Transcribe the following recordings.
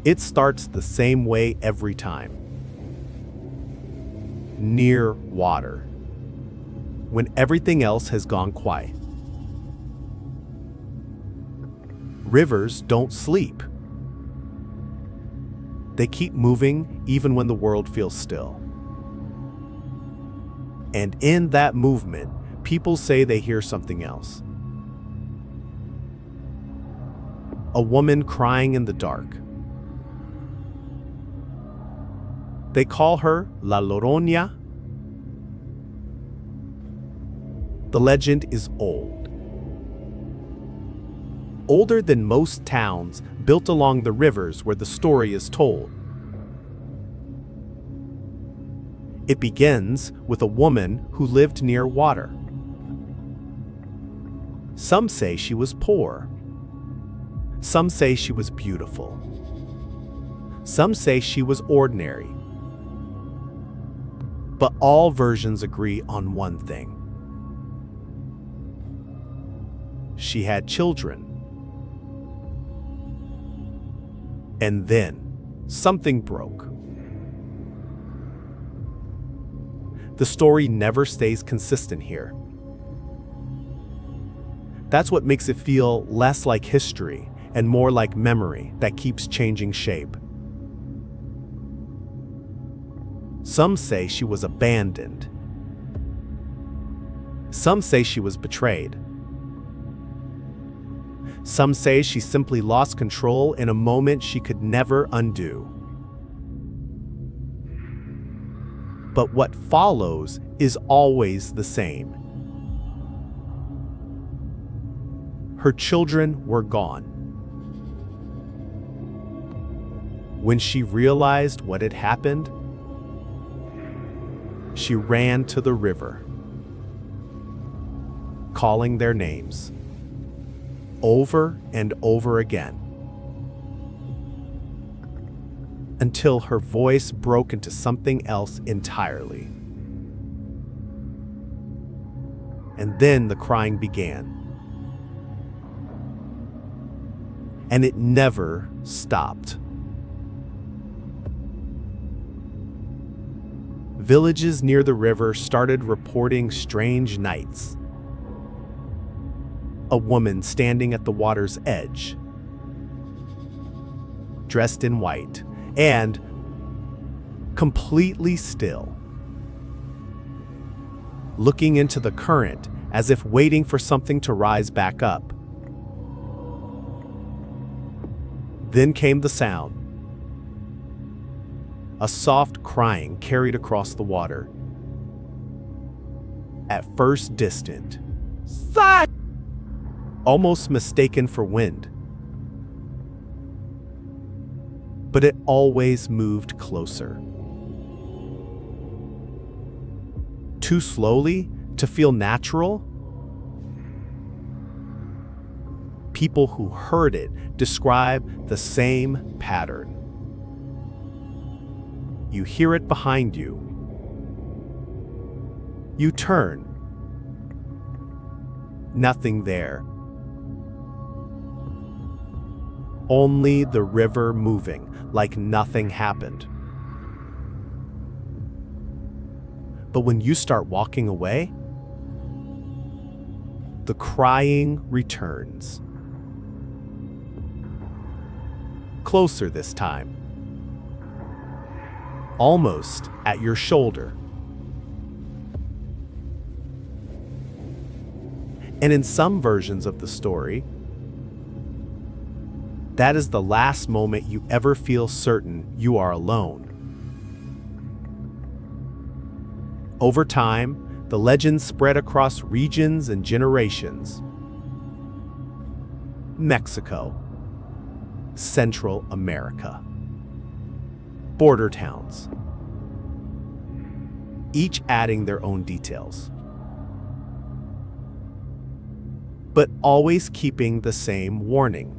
It starts the same way every time. Near water, when everything else has gone quiet. Rivers don't sleep. They keep moving even when the world feels still. And in that movement, people say they hear something else. A woman crying in the dark. They call her La Llorona. The legend is old. Older than most towns built along the rivers where the story is told. It begins with a woman who lived near water. Some say she was poor. Some say she was beautiful. Some say she was ordinary. But all versions agree on one thing. She had children. And then, something broke. The story never stays consistent here. That's what makes it feel less like history and more like memory that keeps changing shape. Some say she was abandoned. Some say she was betrayed. Some say she simply lost control in a moment she could never undo. But what follows is always the same. Her children were gone. When she realized what had happened, she ran to the river, calling their names over and over again, until her voice broke into something else entirely. And then the crying began. And it never stopped. Villages near the river started reporting strange nights. A woman standing at the water's edge, dressed in white, and completely still, looking into the current as if waiting for something to rise back up. Then came the sound. A soft crying carried across the water. At first distant, almost mistaken for wind. But it always moved closer. Too slowly to feel natural? People who heard it describe the same pattern. You hear it behind you. You turn. Nothing there. Only the river moving like nothing happened. But when you start walking away, the crying returns. Closer this time. Almost at your shoulder. And in some versions of the story, that is the last moment you ever feel certain you are alone. Over time, the legend spread across regions and generations. Mexico, Central America, border towns, each adding their own details, but always keeping the same warning.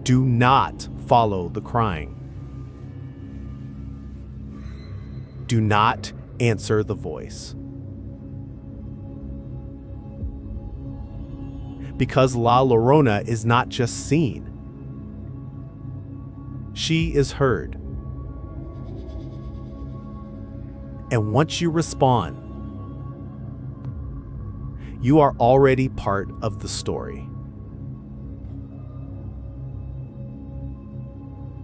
Do not follow the crying. Do not answer the voice. Because La Llorona is not just seen. she is heard. And once you respond, you are already part of the story.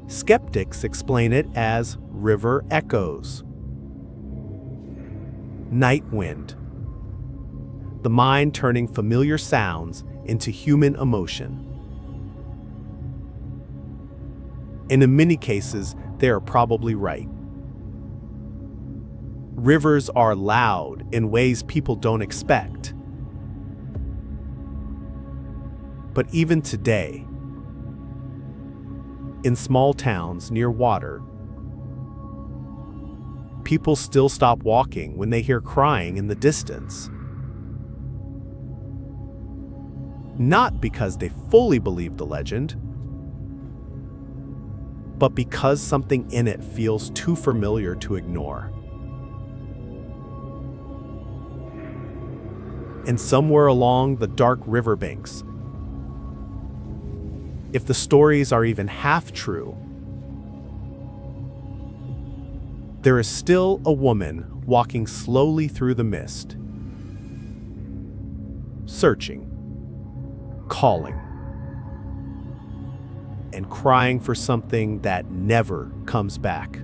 Skeptics explain it as river echoes. Night wind. The mind turning familiar sounds into human emotion. And in many cases, they are probably right. Rivers are loud in ways people don't expect. But even today, in small towns near water, people still stop walking when they hear crying in the distance. Not because they fully believe the legend, but because something in it feels too familiar to ignore. And somewhere along the dark riverbanks, if the stories are even half true, there is still a woman walking slowly through the mist, searching, calling, and crying for something that never comes back.